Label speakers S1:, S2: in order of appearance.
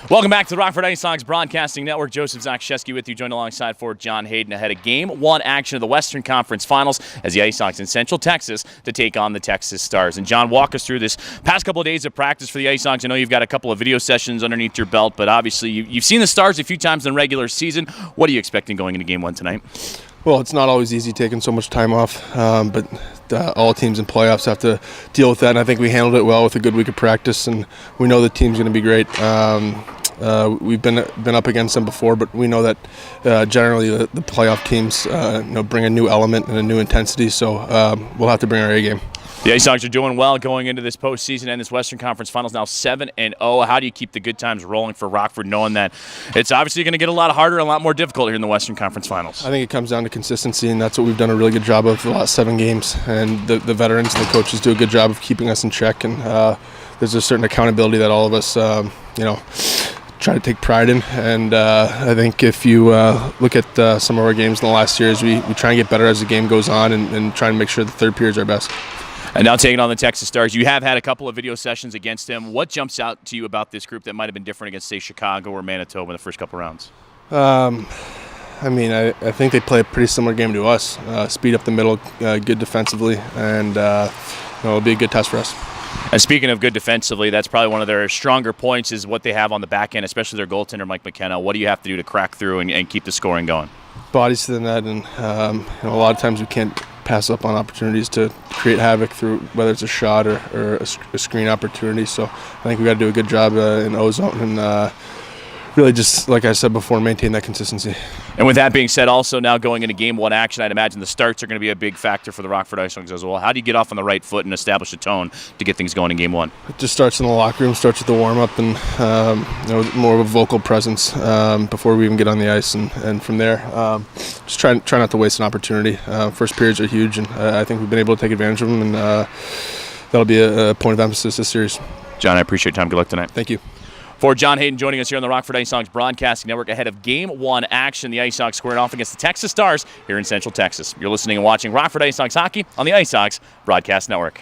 S1: Welcome back to the Rockford IceHogs Broadcasting Network. Joseph Zakshesky with you, joined alongside for John Hayden ahead of Game 1 action of the Western Conference Finals as the IceHogs in Central Texas to take on the Texas Stars. And John, walk us through this past couple of days of practice for the IceHogs. I know you've got a couple of video sessions underneath your belt, but obviously you've seen the Stars a few times in the regular season. What are you expecting going into Game 1 tonight?
S2: Well, it's not always easy taking so much time off, but all teams in playoffs have to deal with that, and I think we handled it well with a good week of practice, and we know the team's going to be great. We've been up against them before, but we know that generally the playoff teams bring a new element and a new intensity, so we'll have to bring our A game.
S1: The IceHogs are doing well going into this postseason and this Western Conference Finals, now 7-0. How do you keep the good times rolling for Rockford, knowing that it's obviously going to get a lot harder and a lot more difficult here in the Western Conference Finals?
S2: I think it comes down to consistency, and that's what we've done a really good job of the last 7 games. And the veterans and the coaches do a good job of keeping us in check, and there's a certain accountability that all of us, try to take pride in. And I think if you look at some of our games in the last years, we try and get better as the game goes on and try and make sure the third period is our best.
S1: And now taking on the Texas Stars, you have had a couple of video sessions against them. What jumps out to you about this group that might have been different against, say, Chicago or Manitoba in the first couple rounds?
S2: I think they play a pretty similar game to us. Speed up the middle, good defensively, and it'll be a good test for us.
S1: And speaking of good defensively, that's probably one of their stronger points is what they have on the back end, especially their goaltender, Mike McKenna. What do you have to do to crack through and keep the scoring going?
S2: Bodies to the net, and a lot of times we can't pass up on opportunities to create havoc through whether it's a shot or a screen opportunity. So I think we got to do a good job in O-zone and really just, like I said before, maintain that consistency.
S1: And with that being said, also now going into Game 1 action, I'd imagine the starts are going to be a big factor for the Rockford IceHogs as well. How do you get off on the right foot and establish a tone to get things going in Game 1?
S2: It just starts in the locker room, starts with the warm-up and more of a vocal presence before we even get on the ice. And from there, just try not to waste an opportunity. First periods are huge, and I think we've been able to take advantage of them, and that'll be a point of emphasis this series.
S1: John, I appreciate your time. Good luck tonight.
S2: Thank you.
S1: For John Hayden joining us here on the Rockford IceHogs Broadcasting Network ahead of Game 1 action, the IceHogs squaring off against the Texas Stars here in Central Texas. You're listening and watching Rockford IceHogs hockey on the IceHogs Broadcast Network.